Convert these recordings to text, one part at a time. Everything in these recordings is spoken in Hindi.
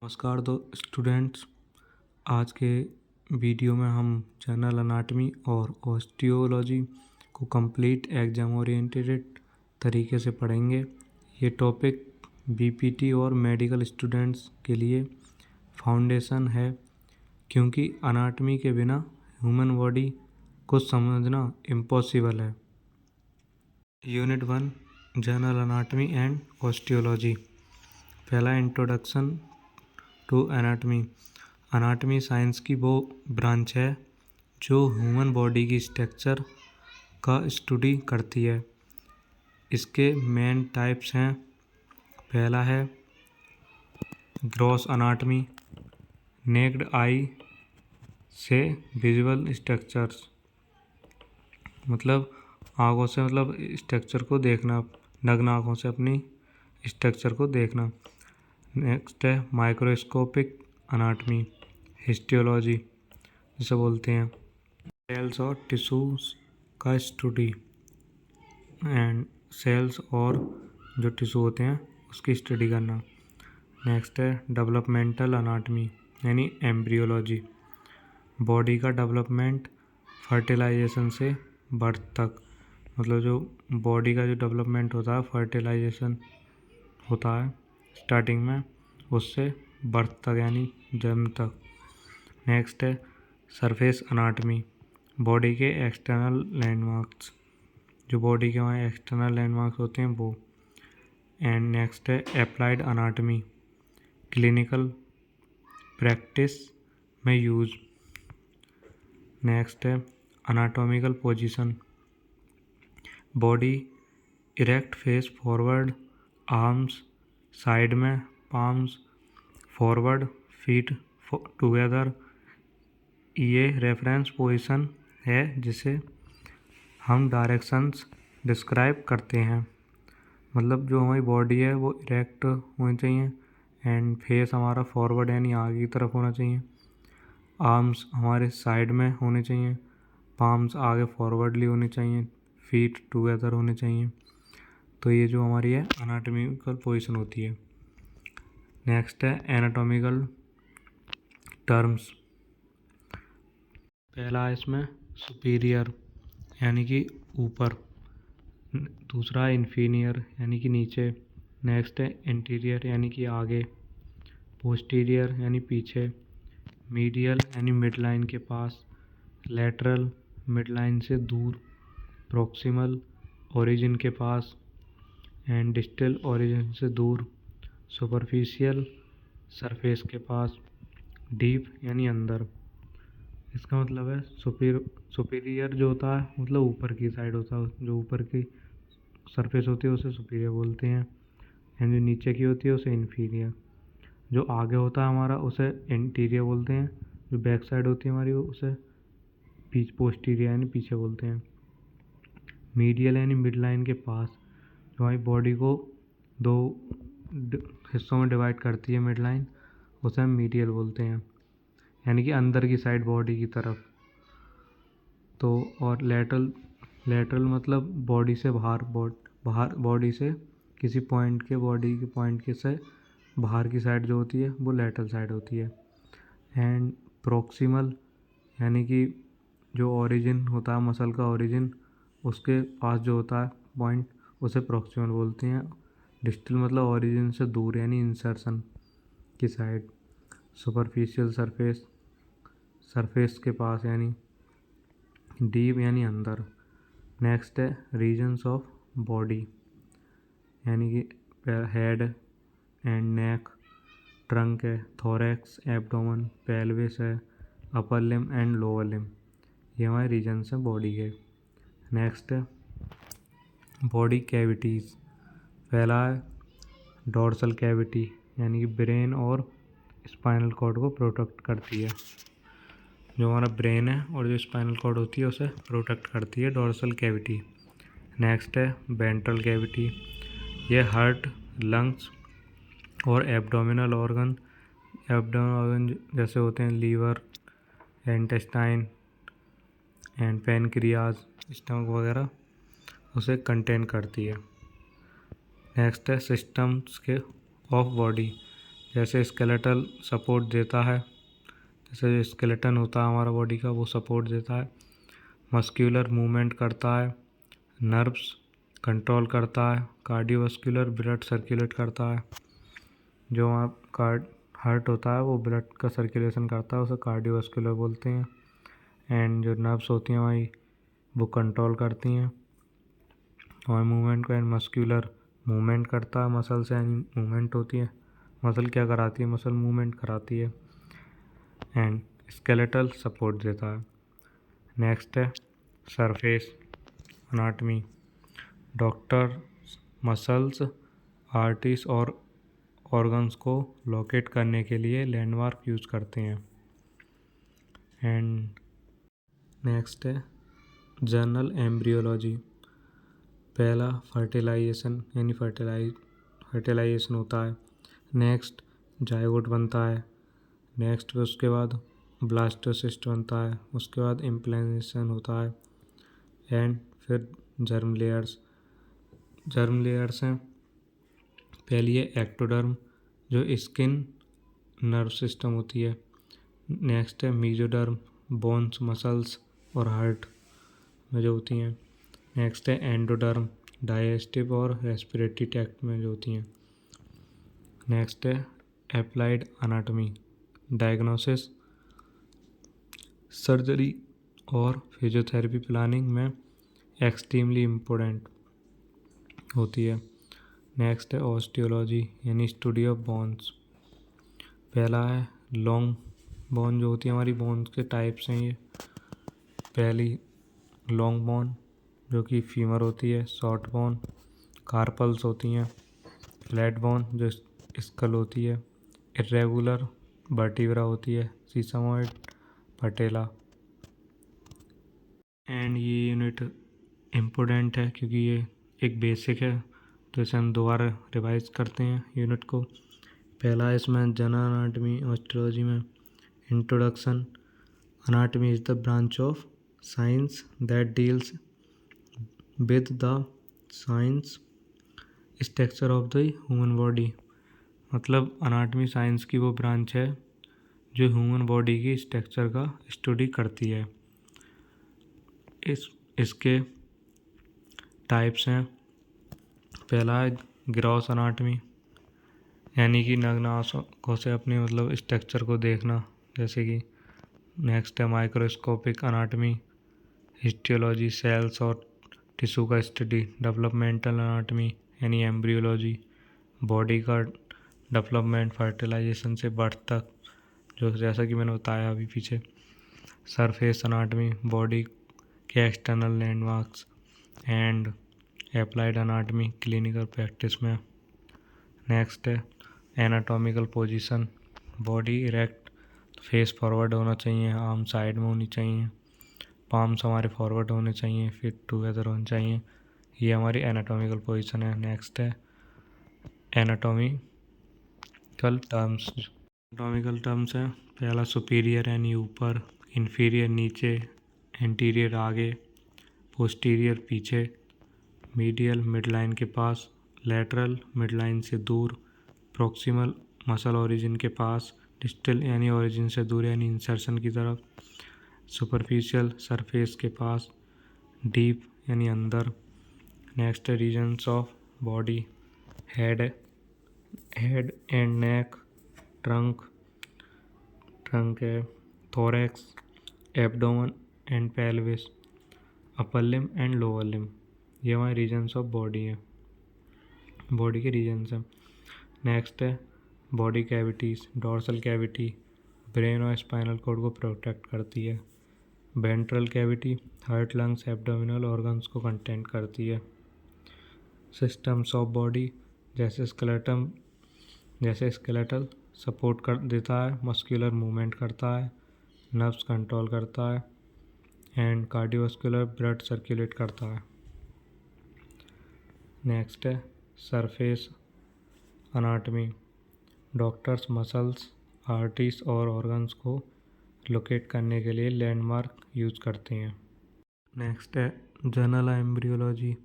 नमस्कार स्टूडेंट्स। आज के वीडियो में हम जनरल अनाटमी और ऑस्टियोलॉजी को कंप्लीट एग्जाम ओरिएंटेड तरीके से पढ़ेंगे। ये टॉपिक बीपीटी और मेडिकल स्टूडेंट्स के लिए फाउंडेशन है, क्योंकि अनाटमी के बिना ह्यूमन बॉडी को समझना इम्पॉसिबल है। Unit 1 general anatomy and osteology. पहला introduction to anatomy. Anatomy science की वो ब्रांच है जो ह्यूमन बॉडी की स्ट्रक्चर का स्टडी करती है। इसके मेन टाइप्स हैं। पहला है ग्रॉस अनाटमी, नेक्ड आई से विजुअल स्ट्रक्चर्स, मतलब आँखों से स्ट्रक्चर को देखना, नग्न आँखों से अपनी स्ट्रक्चर को देखना। नेक्स्ट है माइक्रोस्कोपिक अनाटमी, हिस्टियोलॉजी जिसे बोलते हैं, सेल्स और टिश्यूज का स्टडी एंड सेल्स और जो टिश्यू होते हैं उसकी स्टडी करना। नेक्स्ट है डेवलपमेंटल अनाटमी यानी एम्ब्रियोलॉजी, बॉडी का डेवलपमेंट फर्टिलाइजेशन से बर्थ तक, मतलब जो बॉडी का जो डेवलपमेंट होता है, फर्टिलाइजेशन होता है स्टार्टिंग में, उससे बर्थ तक यानी जन्म तक। नेक्स्ट है सरफेस अनाटमी, बॉडी के एक्सटर्नल लैंडमार्क्स, जो बॉडी के वहाँ एक्सटर्नल लैंडमार्क्स होते हैं वो। एंड नेक्स्ट है एप्लाइड अनाटमी, क्लिनिकल प्रैक्टिस में यूज। नेक्स्ट है anatomical position, body erect, face forward, arms side में, पाम्स फॉरवर्ड, फीट टुगेदर। ये रेफरेंस पोजीशन है जिसे हम डायरेक्शंस डिस्क्राइब करते हैं। मतलब जो हमारी बॉडी है वो इरेक्ट होनी चाहिए, एंड फेस हमारा फॉरवर्ड यानी आगे की तरफ होना चाहिए, आर्म्स हमारे साइड में होने चाहिए, पाम्स आगे फॉरवर्डली होनी चाहिए, फीट टुगेदर होने चाहिए। तो ये जो हमारी है एनाटॉमिकल पोजीशन होती है। नेक्स्ट है एनाटॉमिकल टर्म्स। पहला है इसमें सुपीरियर यानी कि ऊपर, दूसरा है इन्फीरियर यानी कि नीचे, नेक्स्ट है इंटीरियर यानी कि आगे, पोस्टीरियर यानी पीछे, मीडियल यानी मिड लाइन के पास, लैटरल मिड लाइन से दूर, प्रॉक्सिमल ओरिजिन के पास एंड डिस्टल ओरिजिन से दूर, सुपरफिशियल सरफेस के पास, डीप यानी अंदर। इसका मतलब है सुपीरियर जो होता है मतलब ऊपर की साइड होता है, जो ऊपर की सरफेस होती है उसे सुपीरियर बोलते हैं, एंड जो नीचे की होती है उसे इन्फीरियर। जो आगे होता है हमारा उसे इंटीरियर बोलते हैं, जो बैक साइड होती है हमारी उसे पोस्टीरियर यानी पीछे बोलते हैं। मीडियल यानी मिड लाइन के पास, जो हमारी बॉडी को दो हिस्सों में डिवाइड करती है मिड लाइन, उसे हम मीडियल बोलते हैं, यानी कि अंदर की साइड बॉडी की तरफ। तो और लेटरल मतलब बॉडी से बाहर बॉडी से किसी पॉइंट के, बॉडी के पॉइंट के से बाहर की साइड जो होती है वो लेटरल साइड होती है। एंड प्रॉक्सिमल यानी कि जो ओरिजिन होता है मसल का ओरिजिन, उसके पास जो होता है पॉइंट उसे प्रॉक्सिमल बोलते हैं। डिस्टल मतलब ओरिजिन से दूर यानी इंसर्शन की साइड। सुपरफिशियल सरफेस के पास यानी डीप यानी अंदर। नेक्स्ट है रीजन्स ऑफ बॉडी, यानी कि हेड एंड नेक, ट्रंक है, थोरैक्स, एब्डोमेन, पेल्विस है, अपर लिम एंड लोअर लिम। ये हमारे रीजन्स हैं बॉडी के। नेक्स्ट है बॉडी कैविटीज़। पहला है डोर्सल कैविटी, यानी कि ब्रेन और स्पाइनल कॉर्ड को प्रोटेक्ट करती है। जो हमारा ब्रेन है और जो स्पाइनल कॉर्ड होती है उसे प्रोटेक्ट करती है डोर्सल कैविटी। नेक्स्ट है वेंट्रल कैविटी, ये हार्ट, लंग्स और एब्डोमिनल ऑर्गन जैसे होते हैं liver, intestine and pancreas, stomach वगैरह, उसे कंटेन करती है। नेक्स्ट है सिस्टम्स के ऑफ बॉडी, जैसे स्केलेटल सपोर्ट देता है, जैसे स्केलेटन होता है हमारा बॉडी का वो सपोर्ट देता है। मस्क्यूलर मूवमेंट करता है, नर्व्स कंट्रोल करता है, कार्डियोवास्कुलर ब्लड सर्कुलेट करता है। जो वहाँ हार्ट होता है वो ब्लड का सर्कुलेशन करता है, उसे कार्डियोवास्कुलर बोलते हैं। एंड जो नर्व्स होती हैं वही वो कंट्रोल करती हैं और मूवमेंट को। एंड मस्क्यूलर मूवमेंट करता है, मसल से मूवमेंट होती है। मसल क्या कराती है? मसल मूवमेंट कराती है। एंड स्केलेटल सपोर्ट देता है। नेक्स्ट है surface anatomy. Doctor muscles, arteries और ऑर्गन्स को लोकेट करने के लिए लैंडमार्क यूज करते हैं। एंड नेक्स्ट है जनरल एम्ब्रियोलॉजी। पहला फर्टिलाइजेशन यानी फर्टिलाइजेशन होता है। नेक्स्ट जायगोट बनता है। नेक्स्ट उसके बाद ब्लास्टोसिस्ट बनता है। उसके बाद इम्प्लांटेशन होता है। एंड फिर जर्म लेयर्स हैं। पहली है एक्टोडर्म जो स्किन नर्व सिस्टम होती है। नेक्स्ट है मीजोडर्म, बोन्स, मसल्स और हार्ट में जो होती हैं। नेक्स्ट है एंडोडर्म, डाइजेस्टिव और रेस्पिरेटरी ट्रैक्ट में जो होती हैं। नेक्स्ट है एप्लाइड अनाटमी, डायग्नोसिस, सर्जरी और फिजियोथेरेपी प्लानिंग में एक्सट्रीमली इम्पोर्टेंट होती है। नेक्स्ट है ऑस्टियोलॉजी यानी स्टडी ऑफ बोन्स। पहला है लॉन्ग बोन जो होती है हमारी बोन्स के टाइप्स हैं ये। पहली लॉन्ग बोन जो कि फीमर होती है, शॉर्ट बोन कार्पल्स होती हैं, फ्लैट बोन जो स्कल होती है, इरेगुलर वर्टिब्रा होती है, सीसामोइड, पटेला। एंड ये यूनिट इम्पोर्टेंट है क्योंकि ये एक बेसिक है, तो इसे हम दोबारा रिवाइज करते हैं यूनिट को। पहला है इसमें जनरल अनाटमी ऑस्टियोलॉजी में introduction. Anatomy is the branch of science that deals with the science structure of the human body. मतलब अनाटमी साइंस की वो ब्रांच है जो ह्यूमन बॉडी की स्ट्रक्चर का स्टडी करती है। इसके टाइप्स हैं। पहला है ग्रॉस अनाटमी यानी कि नग्न आंखों से अपने मतलब स्ट्रक्चर को देखना, जैसे कि। नेक्स्ट है माइक्रोस्कोपिक अनाटमी, हिस्टोलॉजी, सेल्स और टिश्यू का स्टडी। डेवलपमेंटल अनाटमी यानी एम्ब्रियोलॉजी, बॉडी का डेवलपमेंट फर्टिलाइजेशन से बर्थ तक, जो जैसा कि मैंने बताया अभी पीछे। सरफेस अनाटमी, बॉडी के external landmarks. And applied anatomy, clinical practice में। नेक्स्ट है anatomical position, body erect, face forward होना चाहिए, आर्म साइड में होनी चाहिए, पाम्स हमारे फॉरवर्ड होने चाहिए, फिट टुगेदर होने चाहिए। ये हमारी एनाटॉमिकल पोजीशन है। नेक्स्ट है एनाटॉमिकल टर्म्स है। पहला सुपीरियर यानी ऊपर, इन्फीरियर नीचे, एंटीरियर आगे, पोस्टीरियर पीछे, मीडियल मिडलाइन के पास, लेटरल मिडलाइन से दूर, प्रॉक्सिमल मसल ओरिजिन के पास, डिस्टल यानी ओरिजिन से दूर यानी इंसर्शन की तरफ, सुपरफिशियल सरफेस के पास, डीप यानी अंदर। Next regions of body, head and neck, trunk है, thorax, abdomen and pelvis, upper limb and lower limb. ये हमारे रीजन्स ऑफ बॉडी है, बॉडी के रीजन्स हैं। नेक्स्ट है body cavities, dorsal cavity brain और स्पाइनल कॉर्ड को प्रोटेक्ट करती है। Ventral cavity heart, lungs, abdominal organs को कंटेंट करती है। सिस्टम्स ऑफ बॉडी जैसे स्केलेटल सपोर्ट कर देता है, मस्कुलर मूवमेंट करता है, नर्व्स कंट्रोल करता है, एंड कार्डियोवास्कुलर ब्लड सर्कुलेट करता है। नेक्स्ट है surface anatomy, doctors muscles, arteries और ऑर्गन्स को लोकेट करने के लिए लैंडमार्क यूज करते हैं। नेक्स्ट है जनरल एम्ब्रियोलॉजी,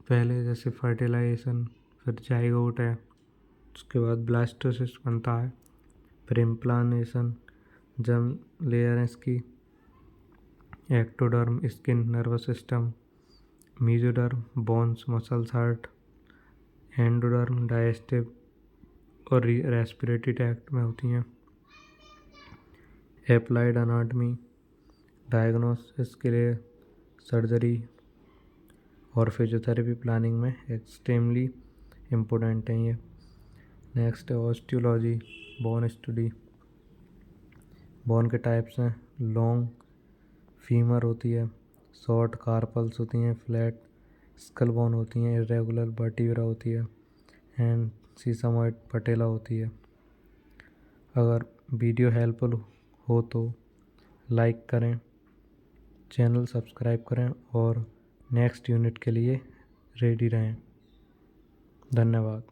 पहले जैसे फर्टिलाइजेशन, फिर जाइगोट है, उसके बाद ब्लास्टोसिस्ट बनता है, फिर इम्प्लांटेशन जर्म लेयर है इसकी, ectoderm skin nervous system, mesoderm bones muscles heart, endoderm digestive और रेस्पिरेटरी ट्रैक्ट में होती हैं। एप्लाइड अनाटमी डायग्नोसिस के लिए सर्जरी और फिजियोथेरेपी प्लानिंग में एक्सट्रीमली इम्पोर्टेंट है ये। नेक्स्ट है ऑस्टियोलॉजी बोन स्टडी। बोन के टाइप्स हैं, लॉन्ग फीमर होती है, शॉर्ट कार्पल्स होती हैं, फ्लैट स्कल बोन होती हैं, इरेगुलर वर्टिब्रा होती है एंड सीसामॉइड पटेला होती है। अगर वीडियो हेल्पफुल हो तो लाइक करें, चैनल सब्सक्राइब करें और नेक्स्ट यूनिट के लिए रेडी रहें। धन्यवाद।